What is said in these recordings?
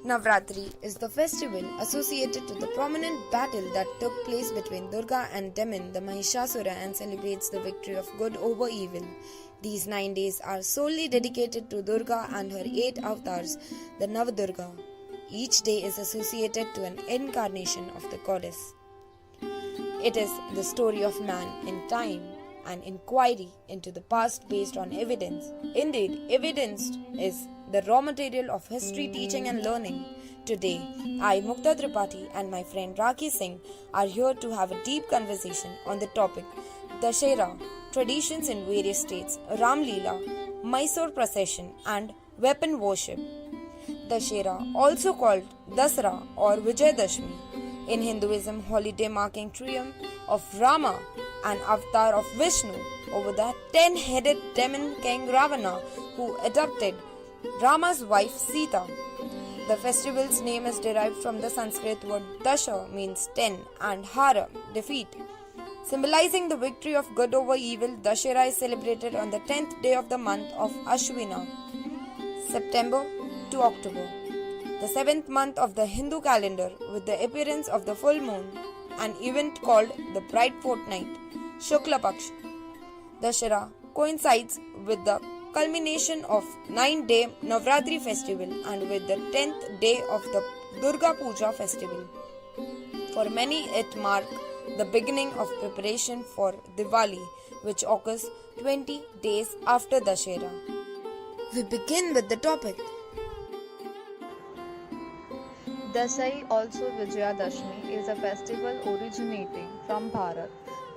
Navratri is the festival associated to the prominent battle that took place between Durga and Demon, the Mahishasura, and celebrates the victory of good over evil. These 9 days are solely dedicated to Durga and her 8 avatars, the Navadurga. Each day is associated to an incarnation of the goddess. It is the story of man in time, an inquiry into the past based on evidence. Indeed, evidence is the raw material of history, teaching and learning. Today, I, Mukta Tripathi, and my friend Rakhi Singh are here to have a deep conversation on the topic Dussehra, traditions in various states, Ram Leela, Mysore procession and weapon worship. Dussehra, also called Dasra or Vijayadashmi, in Hinduism holiday marking triumph of Rama, an avatar of Vishnu, over the 10-headed demon king Ravana who adopted Rama's wife Sita. The festival's name is derived from the Sanskrit word Dasha, means 10, and Hara, defeat. Symbolizing the victory of good over evil, Dussehra is celebrated on the 10th day of the month of Ashwina, September to October, the 7th month of the Hindu calendar, with the appearance of the full moon, an event called the Bright Fortnight, Shukla Paksh. Dussehra coincides with the culmination of 9-day Navratri festival and with the 10th day of the Durga Puja festival. For many, it marks the beginning of preparation for Diwali, which occurs 20 days after Dussehra. We begin with the topic. Dasai, also Vijayadashmi, is a festival originating from Bharat.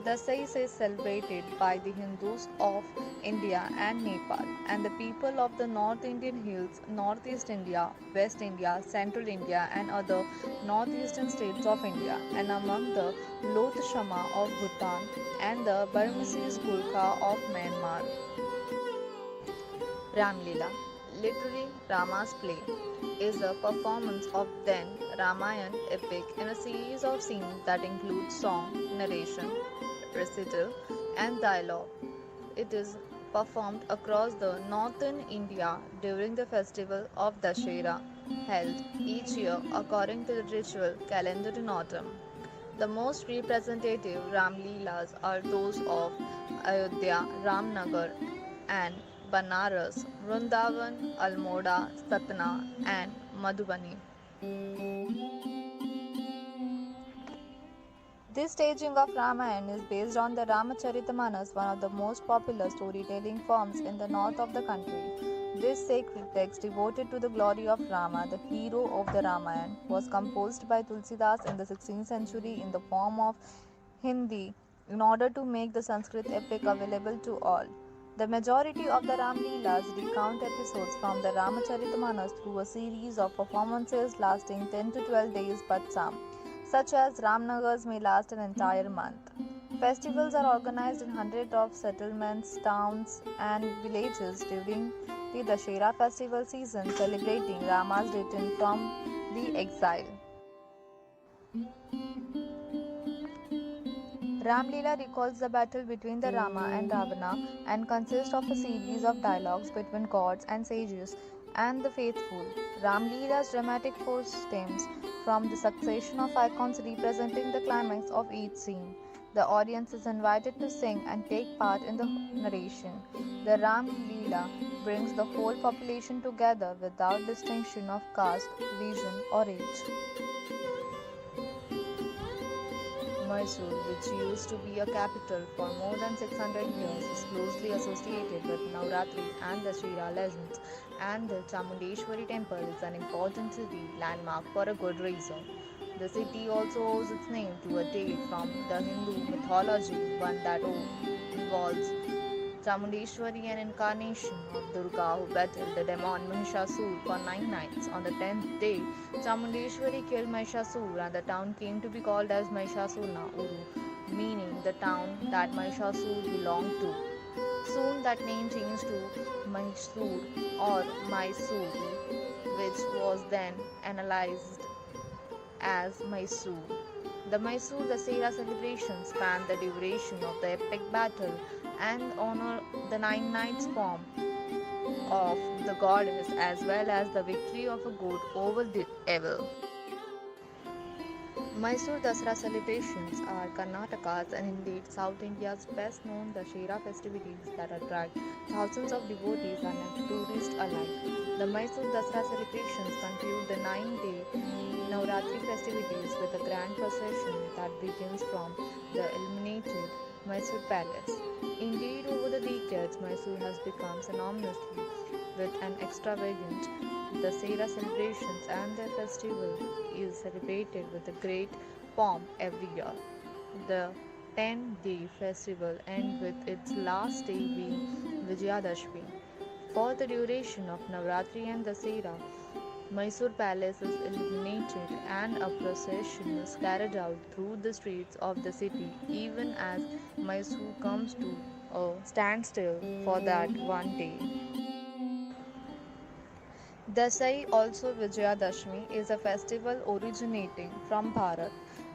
Dasai is celebrated by the Hindus of India and Nepal and the people of the North Indian hills, Northeast India, West India, Central India and other northeastern states of India, and among the Loth Shama of Bhutan and the Burmese Gurkha of Myanmar. Ram Leela, literally Rama's play, is a performance of then Ramayana epic in a series of scenes that include song, narration, recital and dialogue. It is performed across the northern India during the festival of Dussehra, held each year according to the ritual calendar in autumn. The most representative Ram Leelas are those of Ayodhya, Ramnagar and Banaras, Vrindavan, Almora, Satna and Madhubani. This staging of Ramayana is based on the Ramacharita-manas, one of the most popular storytelling forms in the north of the country. This sacred text, devoted to the glory of Rama, the hero of the Ramayana, was composed by Tulsidas in the 16th century in the form of Hindi in order to make the Sanskrit epic available to all. The majority of the Ram Leelas recount episodes from the Ramacharita-manas through a series of performances lasting 10 to 12 days, but some, such as Ramnagars, may last an entire month. Festivals are organized in hundreds of settlements, towns and villages during the Dussehra festival season, celebrating Rama's return from the exile. Ram Leela recalls the battle between the Rama and Ravana and consists of a series of dialogues between gods and sages and the faithful. Ram Leela's dramatic force stems from the succession of icons representing the climax of each scene. The audience is invited to sing and take part in the narration. The Ram Leela brings the whole population together without distinction of caste, region or age. Mysore, which used to be a capital for more than 600 years, is closely associated with Navratri and Dussehra legends, and the Chamundeshwari temple is an important city landmark for a good reason. The city also owes its name to a tale from the Hindu mythology, one that involves Chamundeshwari, an incarnation of Durga who battled the demon Mahishasur for 9 nights. On the 10th day, Chamundeshwari killed Mahishasur and the town came to be called as Mahishasurna Uru, meaning the town that Mahishasur belonged to. Soon that name changed to Mysore or Mysore, which was then analyzed as Mysore. The Mysore Dussehra celebrations span the duration of the epic battle and honor the 9 nights form of the goddess as well as the victory of a good over the evil. Mysore Dasara celebrations are Karnataka's and indeed South India's best known Dashera festivities that attract thousands of devotees and tourists alike. The Mysore Dasara celebrations conclude the 9-day Navratri festivities with a grand procession that begins from the illuminated Mysore Palace. Indeed, over the decades, Mysore has become synonymous with an extravagant Dasera celebrations, and the festival is celebrated with a great pomp every year. The 10-day festival ends with its last day being Vijayadashmi. For the duration of Navratri and Dasera, Mysore Palace is illuminated and a procession is carried out through the streets of the city, even as Mysore comes to a standstill for that one day. Dasai, also Vijayadashmi, is a festival originating from Bharat.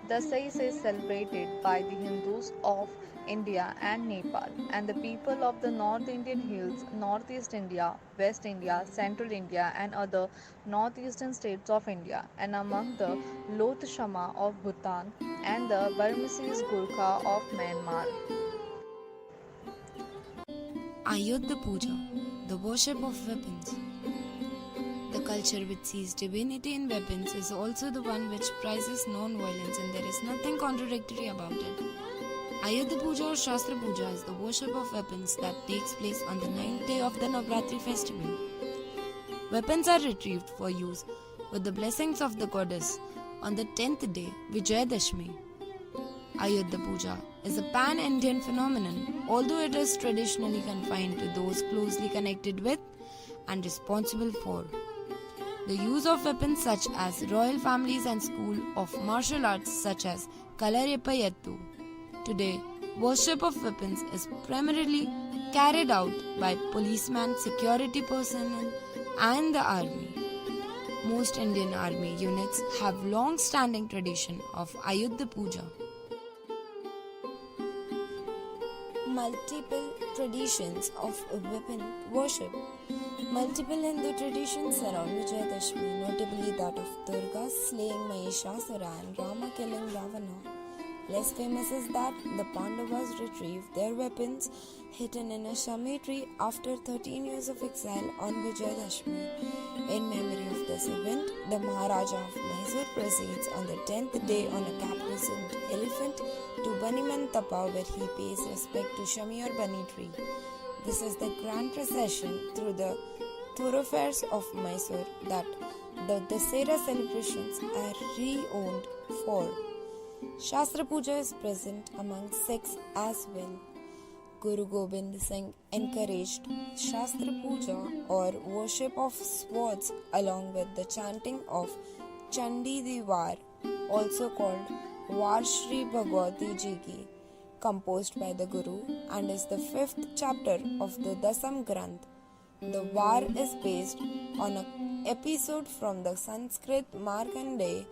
Dasai is celebrated by the Hindus of India and Nepal and the people of the North Indian hills, Northeast India, West India, Central India and other northeastern states of India, and among the Loth Shama of Bhutan and the Burmese Gurkha of Myanmar. Ayodhya Puja, the worship of weapons. The culture which sees divinity in weapons is also the one which prizes non-violence, and there is nothing contradictory about it. Ayodhya Puja or Shastra Puja is the worship of weapons that takes place on the 9th day of the Navratri festival. Weapons are retrieved for use with the blessings of the goddess on the 10th day, Vijayadashmi. Ayodhya Puja is a pan-Indian phenomenon, although it is traditionally confined to those closely connected with and responsible for the use of weapons such as royal families and school of martial arts such as Kalaripayattu. Today, worship of weapons is primarily carried out by policemen, security personnel and the army. Most Indian army units have long-standing tradition of Ayodhya Puja. Multiple traditions of weapon worship. Multiple Hindu traditions surround Vijayadashmi, notably that of Durga slaying Mahishasura and Rama killing Ravana. Less famous is that the Pandavas retrieved their weapons hidden in a shami tree after 13 years of exile on Vijayadashmi. In memory of this event, the Maharaja of Mysore proceeds on the 10th day on a caparisoned elephant to Banimantapa, where he pays respect to Shami or Bani tree. This is the grand procession through the thoroughfares of Mysore that the Dasera celebrations are re-owned for. Shastra Puja is present among Sikhs as well. Guru Gobind Singh encouraged Shastra Puja or worship of swords along with the chanting of Chandi Diwar, also called Var Shri Bhagwati Ji Ki, composed by the Guru and is the 5th chapter of the Dasam Granth. The Var is based on an episode from the Sanskrit Markandeya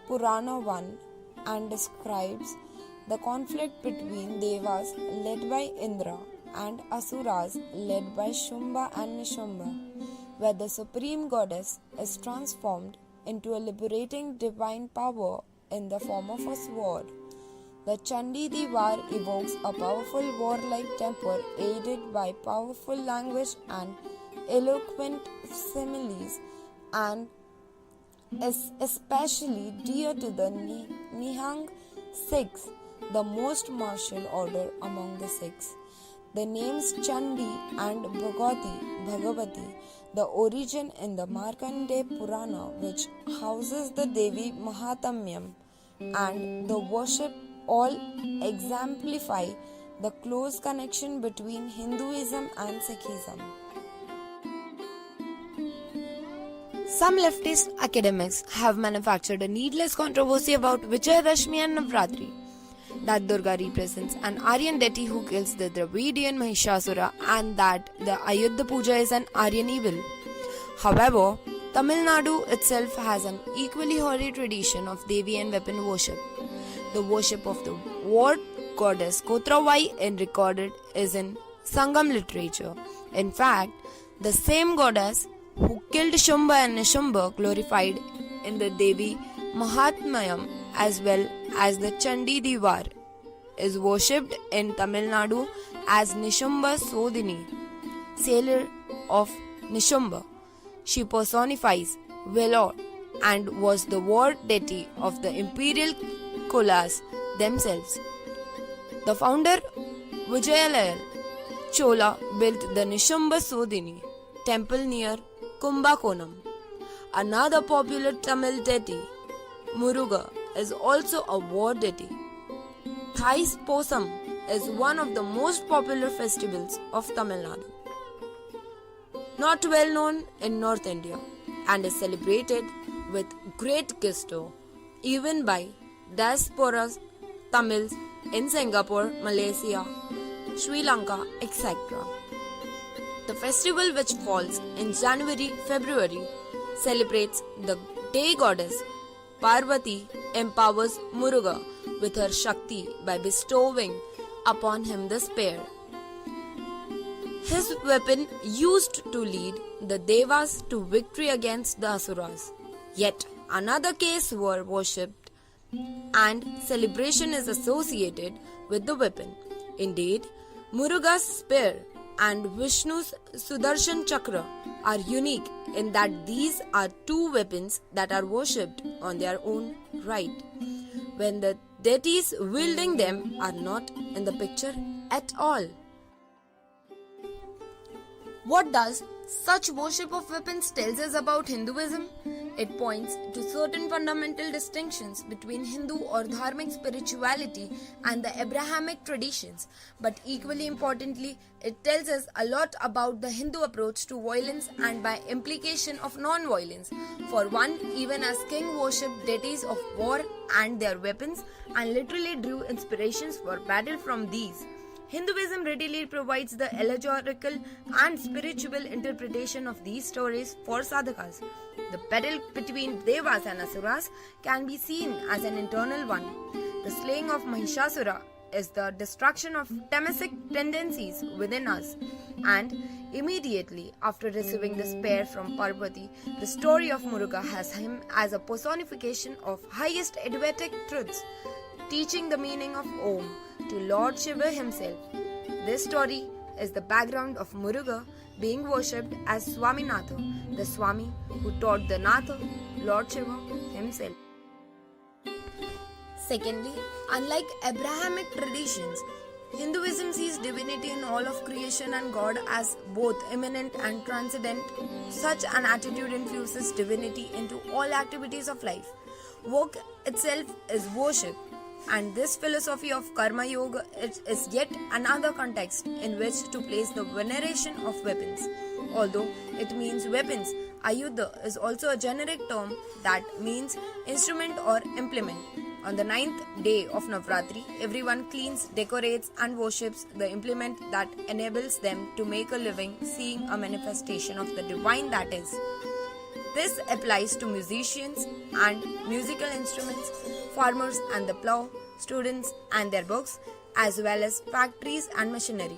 Purana 1 and describes the conflict between Devas led by Indra and Asuras led by Shumba and Nishumbha, where the supreme goddess is transformed into a liberating divine power in the form of a sword. The Chandi Diwar evokes a powerful warlike temper aided by powerful language and eloquent similes, and is especially dear to the Nihang Sikhs, the most martial order among the Sikhs. The names Chandi and Bhagavati, the origin in the Markandeya Purana, which houses the Devi Mahatamyam, and the worship all exemplify the close connection between Hinduism and Sikhism. Some leftist academics have manufactured a needless controversy about Vijayadashmi and Navratri, that Durga represents an Aryan deity who kills the Dravidian Mahishasura, and that the Ayodhya Puja is an Aryan evil. However, Tamil Nadu itself has an equally hoary tradition of Devi and weapon worship. The worship of the war goddess Kotravai recorded is in Sangam literature. In fact, The same goddess who killed Shumba and Nishumba, glorified in the Devi Mahatmayam as well as the Chandi Diwar, is worshipped in Tamil Nadu as Nishumba Sodhini, sailor of Nishumba. She personifies valor and was the war deity of the imperial Cholas themselves. The founder Vijayalayar Chola built the Nishumba Sodhini temple near Kumbakonam. Another popular Tamil deity, Muruga, is also a war deity. Thais Posam is one of the most popular festivals of Tamil Nadu. Not well known in North India and is celebrated with great gusto even by diaspora Tamils in Singapore, Malaysia, Sri Lanka, etc. The festival, which falls in January-February, celebrates the day goddess Parvati empowers Muruga with her Shakti by bestowing upon him the spear, his weapon used to lead the Devas to victory against the Asuras. Yet another case were worshipped and celebration is associated with the weapon. Indeed, Muruga's spear and Vishnu's Sudarshan Chakra are unique in that these are two weapons that are worshipped on their own right, when the deities wielding them are not in the picture at all. What does such worship of weapons tells us about Hinduism? It points to certain fundamental distinctions between Hindu or Dharmic spirituality and the Abrahamic traditions, but equally importantly, it tells us a lot about the Hindu approach to violence and by implication of non-violence. For one, even as king worshipped deities of war and their weapons and literally drew inspirations for battle from these. Hinduism readily provides the allegorical and spiritual interpretation of these stories for sadhakas. The battle between Devas and Asuras can be seen as an internal one. The slaying of Mahishasura is the destruction of Tamasic tendencies within us. And immediately after receiving the spear from Parvati, the story of Muruga has him as a personification of highest Advaitic truths, teaching the meaning of Om to Lord Shiva himself. This story is the background of Muruga being worshipped as Swaminatha, the Swami who taught the Natha, Lord Shiva himself. Secondly, unlike Abrahamic traditions, Hinduism sees divinity in all of creation and God as both immanent and transcendent. Such an attitude infuses divinity into all activities of life. Work itself is worship, and this philosophy of Karma Yoga is yet another context in which to place the veneration of weapons. Although it means weapons, Ayudha is also a generic term that means instrument or implement. On the 9th day of Navratri, everyone cleans, decorates and worships the implement that enables them to make a living, seeing a manifestation of the divine that is. This applies to musicians and musical instruments, farmers and the plough, students and their books, as well as factories and machinery.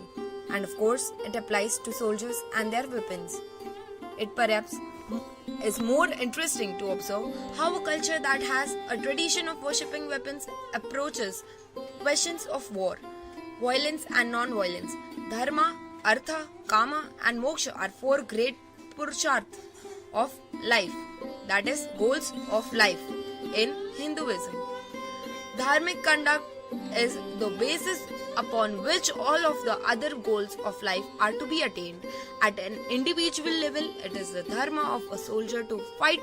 And of course, it applies to soldiers and their weapons. It perhaps is more interesting to observe how a culture that has a tradition of worshipping weapons approaches questions of war, violence and non-violence. Dharma, Artha, Kama and Moksha are four great purusharthas of life, that is, goals of life in Hinduism. Dharmic conduct is the basis upon which all of the other goals of life are to be attained. At an individual level, it is the dharma of a soldier to fight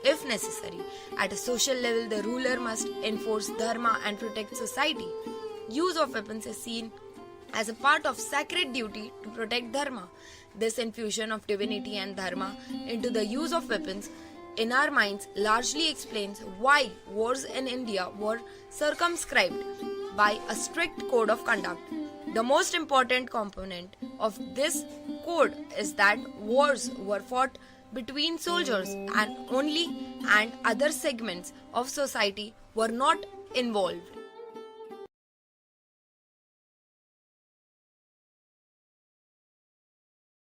if necessary. At a social level, the ruler must enforce dharma and protect society. Use of weapons is seen as a part of sacred duty to protect dharma. This infusion of divinity and dharma into the use of weapons in our minds largely explains why wars in India were circumscribed by a strict code of conduct. The most important component of this code is that wars were fought between soldiers and other segments of society were not involved.